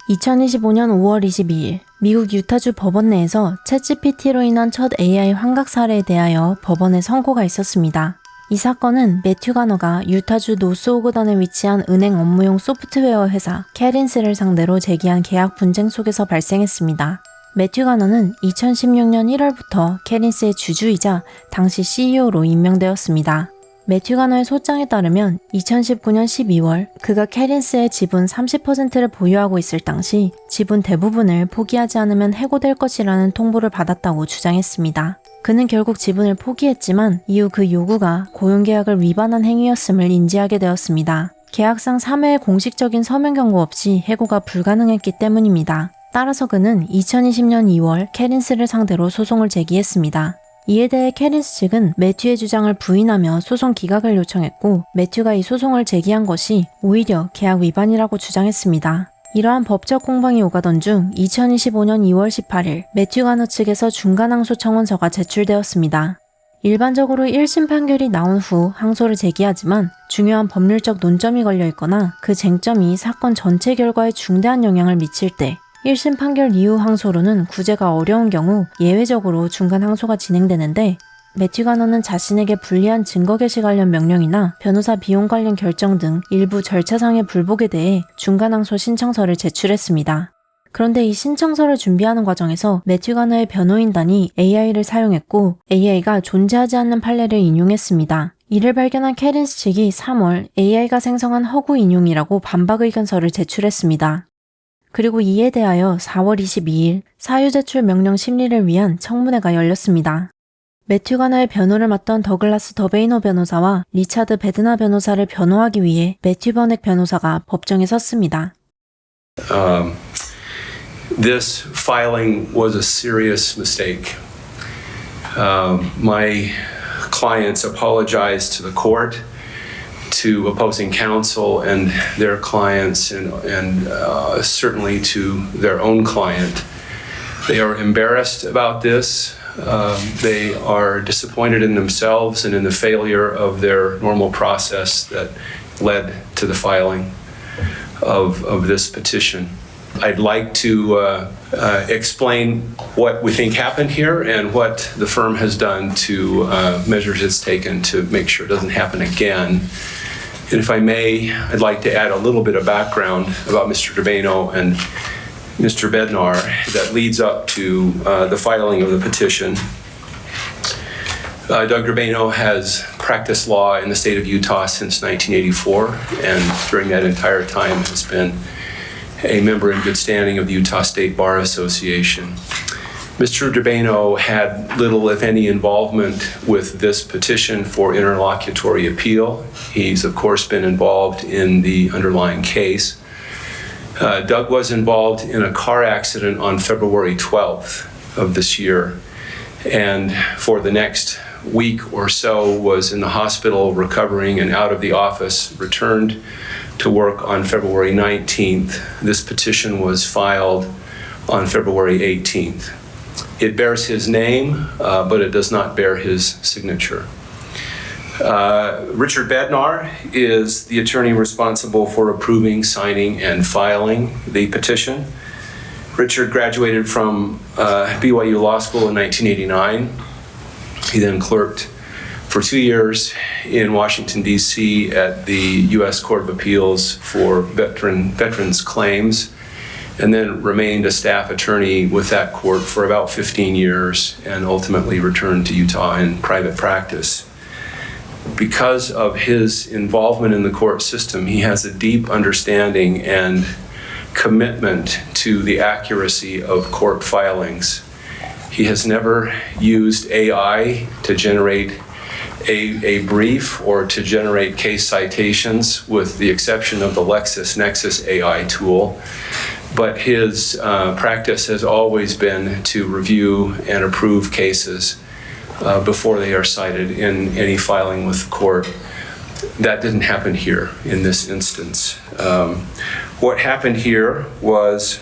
2025년 5월 22일 미국 유타주 법원 내에서 챗GPT로 인한 첫 AI 환각 사례에 대하여 법원에 선고가 있었습니다. 이 사건은 매튜 가너가 유타주 노스오그던에 위치한 은행 업무용 소프트웨어 회사 캐린스를 상대로 제기한 계약 분쟁 속에서 발생했습니다. 매튜 가너는 2016년 1월부터 캐린스의 주주이자 당시 CEO로 임명되었습니다. 매튜 가너의 소장에 따르면 2019년 12월 그가 캐린스의 지분 30%를 보유하고 있을 당시 지분 대부분을 포기하지 않으면 해고될 것이라는 통보를 받았다고 주장했습니다. 그는 결국 지분을 포기했지만 이후 그 요구가 고용계약을 위반한 행위였음을 인지하게 되었습니다. 계약상 3회의 공식적인 서면 경고 없이 해고가 불가능했기 때문입니다. 따라서 그는 2020년 2월 캐린스를 상대로 소송을 제기했습니다. 이에 대해 캐린스 측은 매튜의 주장을 부인하며 소송 기각을 요청했고 매튜가 이 소송을 제기한 것이 오히려 계약 위반이라고 주장했습니다. 이러한 법적 공방이 오가던 중 2025년 2월 18일 매튜 가너 측에서 중간항소 청원서가 제출되었습니다. 일반적으로 1심 판결이 나온 후 항소를 제기하지만 중요한 법률적 논점이 걸려 있거나 그 쟁점이 사건 전체 결과에 중대한 영향을 미칠 때 1심 판결 이후 항소로는 구제가 어려운 경우 예외적으로 중간 항소가 진행되는데 매튜 가너는 자신에게 불리한 증거 개시 관련 명령이나 변호사 비용 관련 결정 등 일부 절차상의 불복에 대해 중간 항소 신청서를 제출했습니다. 그런데 이 신청서를 준비하는 과정에서 매튜 가너의 변호인단이 AI를 사용했고 AI가 존재하지 않는 판례를 인용했습니다. 이를 발견한 캐린스 측이 3월 AI가 생성한 허구 인용이라고 반박 의견서를 제출했습니다. 그리고 이에 대하여 4월 22일 사유 제출 명령 심리를 위한 청문회가 열렸습니다. 매튜 가너의 변호를 맡던 더글라스 더베이너 변호사와 리차드 베드나 변호사를 변호하기 위해 매튜 버넥 변호사가 법정에 섰습니다. This filing was a serious mistake. My clients apologized to the court, to opposing counsel and their clients, and certainly to their own client. They are embarrassed about this. They are disappointed in themselves and in the failure of their normal process that led to the filing of this petition. I'd like to explain what we think happened here and what the firm has done to measures it's taken to make sure it doesn't happen again. And if I may, I'd like to add a little bit of background about Mr. Durbano and Mr. Bednar that leads up to the filing of the petition. Doug Durbano has practiced law in the state of Utah since 1984, and during that entire time has been a member in good standing of the Utah State Bar Association. Mr. Durbano had little, if any, involvement with this petition for interlocutory appeal. He's, of course, been involved in the underlying case. Doug was involved in a car accident on February 12th of this year, and for the next week or so was in the hospital recovering and out of the office, returned to work on February 19th. This petition was filed on February 18th. It bears his name, but it does not bear his signature. Richard Bednar is the attorney responsible for approving, signing, and filing the petition. Richard graduated from BYU Law School in 1989. He then clerked for 2 years in Washington, D.C. at the U.S. Court of Appeals for Veterans Claims, and then remained a staff attorney with that court for about 15 years and ultimately returned to Utah in private practice. Because of his involvement in the court system, he has a deep understanding and commitment to the accuracy of court filings. He has never used AI to generate a brief or to generate case citations, with the exception of the LexisNexis AI tool. But his practice has always been to review and approve cases before they are cited in any filing with the court. That didn't happen here in this instance. What happened here was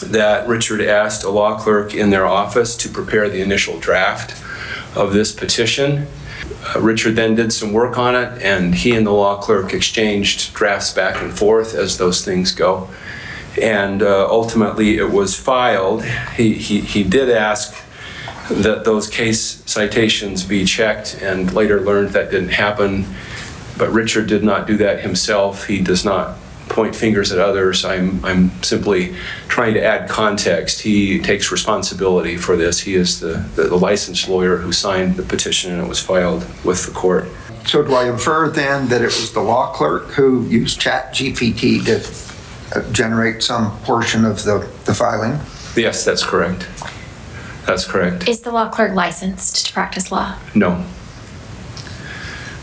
that Richard asked a law clerk in their office to prepare the initial draft of this petition. Richard then did some work on it, and he and the law clerk exchanged drafts back and forth as those things go. And ultimately it was filed. He did ask that those case citations be checked and later learned that didn't happen. But Richard did not do that himself. He does not point fingers at others. I'm simply trying to add context. He takes responsibility for this. He is the licensed lawyer who signed the petition and it was filed with the court. So do I infer then that it was the law clerk who used 챗GPT to generate some portion of the filing? Yes, that's correct. That's correct. Is the law clerk licensed to practice law? No.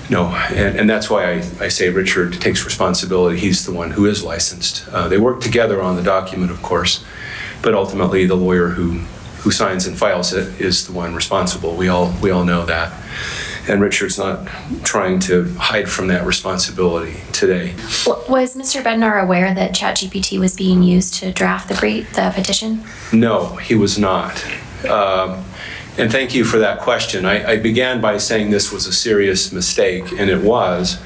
No, and that's why I say Richard takes responsibility. He's the one who is licensed. They work together on the document, of course, but ultimately the lawyer who signs and files it is the one responsible. We all know that. And Richard's not trying to hide from that responsibility today. Was Mr. Bednar aware that 챗GPT was being used to draft the petition? No, he was not. And thank you for that question. I began by saying this was a serious mistake, and it was,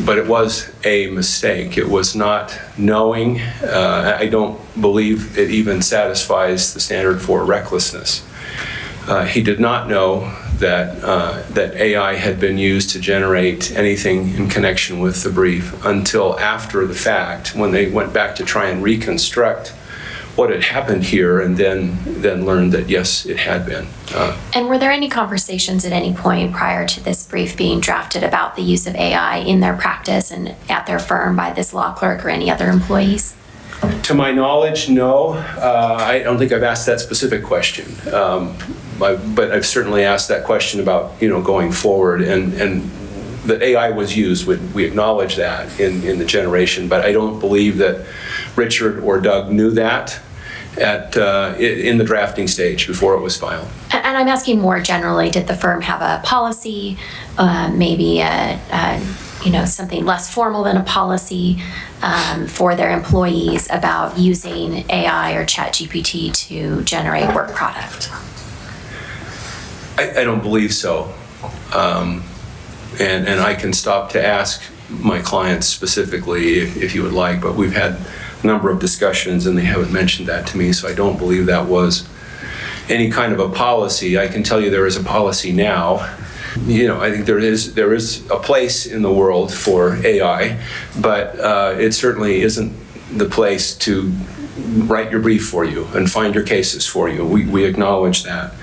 but it was a mistake. It was not knowing. I don't believe it even satisfies the standard for recklessness. He did not know that AI had been used to generate anything in connection with the brief until after the fact, when they went back to try and reconstruct what had happened here, and then learned that yes, it had been. And were there any conversations at any point prior to this brief being drafted about the use of AI in their practice and at their firm by this law clerk or any other employees? To my knowledge, no. I don't think I've asked that specific question. But I've certainly asked that question about, going forward, and that AI was used. We acknowledge that in the generation, but I don't believe that Richard or Doug knew that in the drafting stage before it was filed. And I'm asking more generally, did the firm have a policy, maybe something less formal than a policy for their employees about using AI or 챗GPT to generate work product? I don't believe so. And I can stop to ask my clients specifically if you would like, but we've had a number of discussions and they haven't mentioned that to me, so I don't believe that was any kind of a policy. I can tell you there is a policy now. I think there is a place in the world for AI, but it certainly isn't the place to write your brief for you and find your cases for you. We acknowledge that.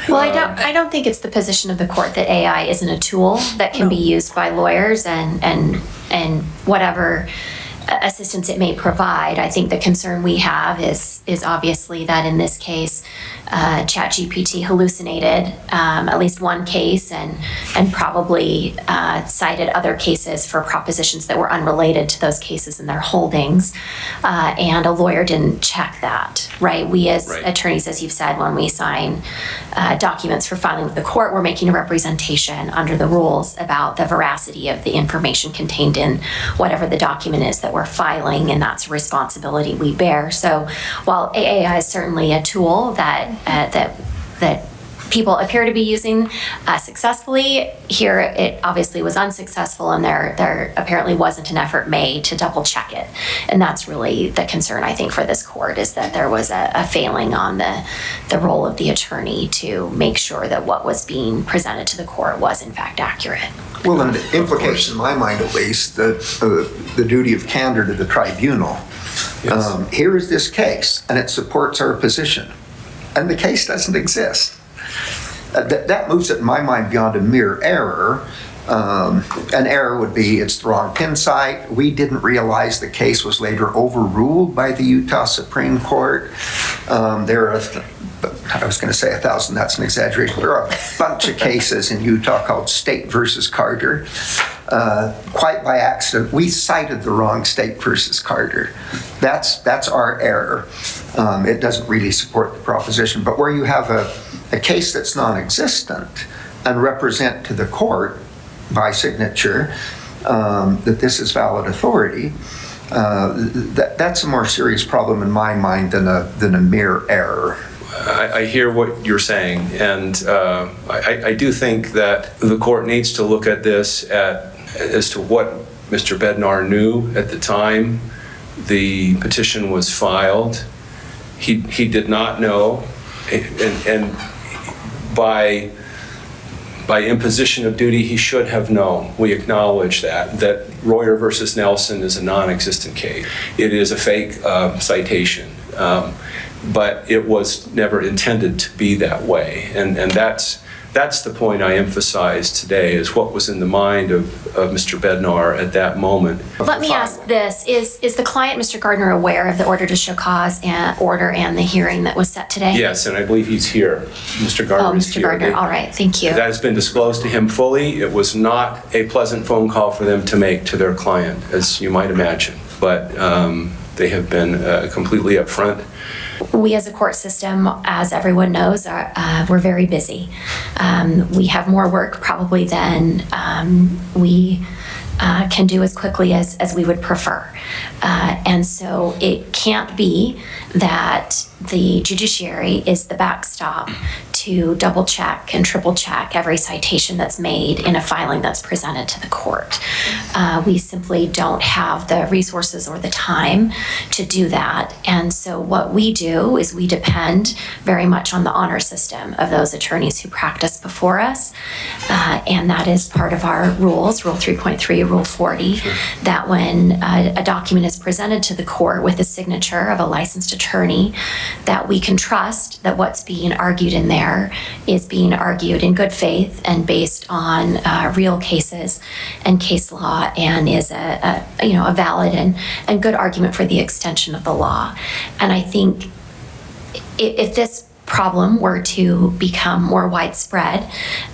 Well, I don't think it's the position of the court that AI isn't a tool that can be used by lawyers and whatever assistance it may provide. I think the concern we have is obviously that in this case, 챗GPT hallucinated at least one case and probably cited other cases for propositions that were unrelated to those cases in their holdings, and a lawyer didn't check that, right? We as attorneys, as you've said, when we sign documents for filing with the court, we're making a representation under the rules about the veracity of the information contained in whatever the document is that we're filing, and that's a responsibility we bear. So while AI is certainly a tool that people appear to be using successfully, here it obviously was unsuccessful, and there apparently wasn't an effort made to double check it. And that's really the concern, I think, for this court, is that there was a failing on the role of the attorney to make sure that what was being presented to the court was in fact accurate. Well, and it implicates, in my mind at least, the duty of candor to the tribunal. Yes. Here is this case, and it supports our position, and the case doesn't exist. That moves it, in my mind, beyond a mere error. An error would be it's the wrong pin site. We didn't realize the case was later overruled by the Utah Supreme Court. There are, I was going to say 1,000, that's an exaggeration. There are a bunch of cases in Utah called State versus Carter. Quite by accident, we cited the wrong State versus Carter. That's our error. It doesn't really support the proposition. But where you have a case that's non-existent and represent to the court by signature that this is valid authority, that's a more serious problem in my mind than a mere error. I hear what you're saying, and I do think that the court needs to look at this as to what Mr. Bednar knew at the time the petition was filed. He did not know, and by imposition of duty, he should have known. We acknowledge that Royer versus Nelson is a non-existent case. It is a fake citation, but it was never intended to be that way. And that's the point I emphasize today, is what was in the mind of Mr. Bednar at that moment. Let me ask this, is the client, Mr. Gardner, aware of the order to show cause and order and the hearing that was set today? Yes, and I believe he's here. Mr. Gardner is Mr. here. Gardner, all right, thank you. That has been disclosed to him fully. It was not a pleasant phone call for them to make to their client, as you might imagine. But they have been completely upfront. We as a court system, as everyone knows, we're very busy. We have more work probably than we can do as quickly as we would prefer. And so it can't be that the judiciary is the backstop to double check and triple check every citation that's made in a filing that's presented to the court. We simply don't have the resources or the time to do that. And so what we do is we depend very much on the honor system of those attorneys who practice before us. And that is part of our rules, Rule 3.3, Rule 40, that when a document is presented to the court with a signature of a licensed attorney, that we can trust that what's being argued in there is being argued in good faith and based on real cases and case law, and is a valid and good argument for the extension of the law. And I think if this problem were to become more widespread,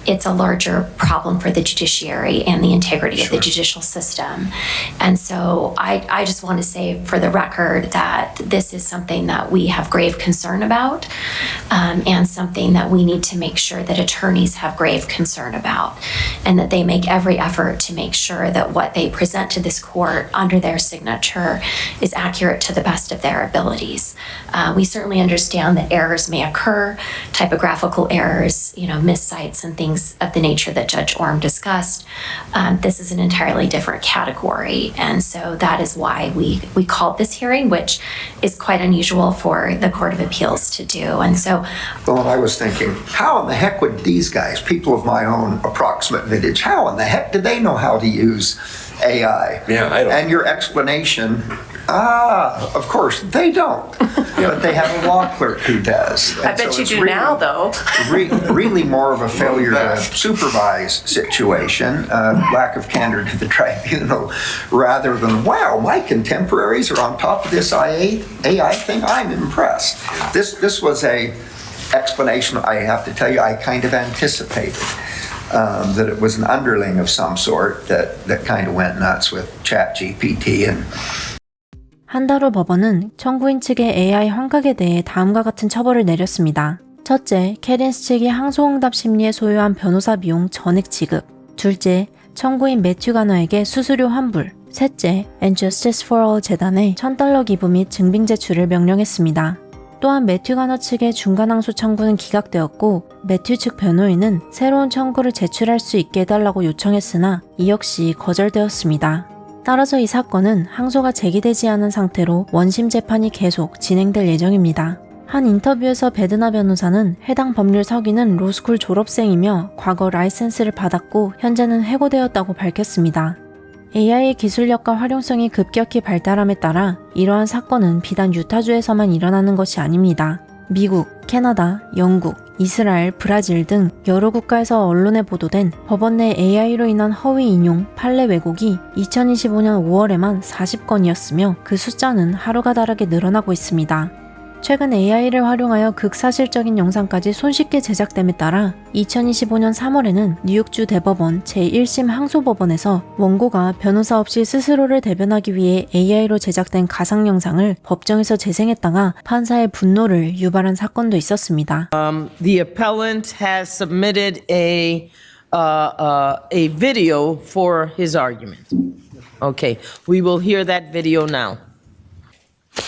it's a larger problem for the judiciary and the integrity of the judicial system. And so I just want to say for the record that this is something that we have grave concern about, and something that we need to make sure that attorneys have grave concern about, and that they make every effort to make sure that what they present to this court under their signature is accurate to the best of their abilities. We certainly understand that errors may occur, typographical errors, miscites and things of the nature that Judge Orm discussed. This is an entirely different category. And so that is why we called this hearing, which is quite unusual for the Court of Appeals to do. And so, Well, I was thinking, how in the heck would these guys, people of my own approximate vintage, how in the heck did they know how to use AI? Yeah, I don't. And your explanation, of course, they don't. But they have a law clerk who does. I bet you do now, though. Really more of a failure to supervise situation, lack of candor to the tribunal, rather than, wow, my contemporaries are on top of this AI thing. I'm impressed. This was a explanation, I have to tell you, I kind of anticipated. That it was an underling of some sort that kind of went nuts with 챗GPT. and 한 달 후 법원은 청구인 측의 AI 환각에 대해 다음과 같은 처벌을 내렸습니다. 첫째, 캐린스 측이 항소응답 심리에 소요한 변호사 비용 전액 지급. 둘째, 청구인 매튜 가너에게 수수료 환불. 셋째, And Justice for All 재단에 $1,000 기부 및 증빙 제출을 명령했습니다. 또한 매튜 가너 측의 중간항소 청구는 기각되었고, 매튜 측 변호인은 새로운 청구를 제출할 수 있게 해달라고 요청했으나 이 역시 거절되었습니다. 따라서 이 사건은 항소가 제기되지 않은 상태로 원심 재판이 계속 진행될 예정입니다. 한 인터뷰에서 베드나 변호사는 해당 법률 서기는 로스쿨 졸업생이며 과거 라이센스를 받았고 현재는 해고되었다고 밝혔습니다. AI의 기술력과 활용성이 급격히 발달함에 따라 이러한 사건은 비단 유타주에서만 일어나는 것이 아닙니다. 미국, 캐나다, 영국, 이스라엘, 브라질 등 여러 국가에서 언론에 보도된 법원 내 AI로 인한 허위 인용, 판례 왜곡이 2025년 5월에만 40건이었으며 그 숫자는 하루가 다르게 늘어나고 있습니다. 최근 AI를 활용하여 극사실적인 영상까지 손쉽게 제작됨에 따라 2025년 3월에는 뉴욕주 대법원 제1심 항소법원에서 원고가 변호사 없이 스스로를 대변하기 위해 AI로 제작된 가상 영상을 법정에서 재생했다가 판사의 분노를 유발한 사건도 있었습니다. The appellant has submitted a video for his argument. Okay, we will hear that video now.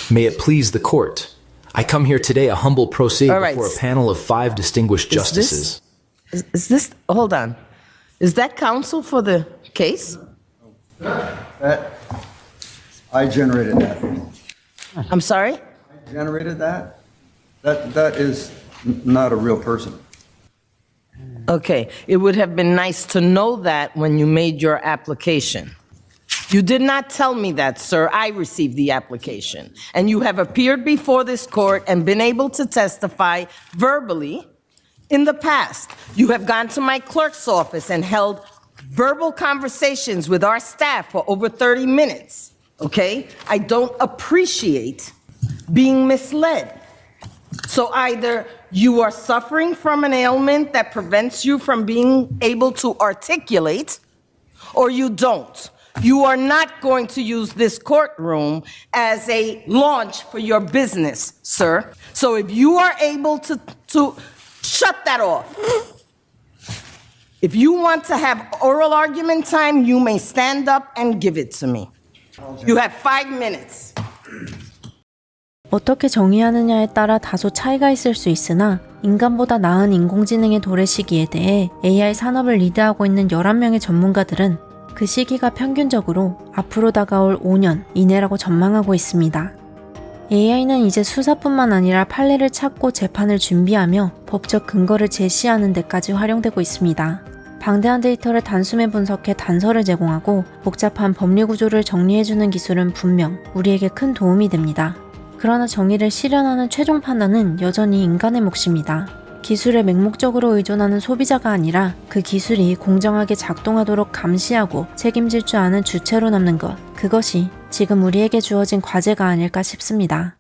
May it please the court. I come here today a humble pro se All right. before a panel of 5 distinguished justices. Is this, hold on. Is that counsel for the case? I generated that. I'm sorry? I generated that? That is not a real person. Okay, it would have been nice to know that when you made your application. You did not tell me that, sir. I received the application. And you have appeared before this court and been able to testify verbally in the past. You have gone to my clerk's office and held verbal conversations with our staff for over 30 minutes, okay? I don't appreciate being misled. So either you are suffering from an ailment that prevents you from being able to articulate, or you don't. You are not going to use this courtroom as a launch for your business, sir. So if you are able to shut that off. If you want to have oral argument time, you may stand up and give it to me. You have 5 minutes. 어떻게 정의하느냐에 따라 다소 차이가 있을 수 있으나 인간보다 나은 인공지능의 도래 시기에 대해 AI 산업을 리드하고 있는 11명의 전문가들은 그 시기가 평균적으로 앞으로 다가올 5년 이내라고 전망하고 있습니다. AI는 이제 수사뿐만 아니라 판례를 찾고 재판을 준비하며 법적 근거를 제시하는 데까지 활용되고 있습니다. 방대한 데이터를 단숨에 분석해 단서를 제공하고 복잡한 법리 구조를 정리해주는 기술은 분명 우리에게 큰 도움이 됩니다. 그러나 정의를 실현하는 최종 판단은 여전히 인간의 몫입니다. 기술에 맹목적으로 의존하는 소비자가 아니라 그 기술이 공정하게 작동하도록 감시하고 책임질 줄 아는 주체로 남는 것, 그것이 지금 우리에게 주어진 과제가 아닐까 싶습니다.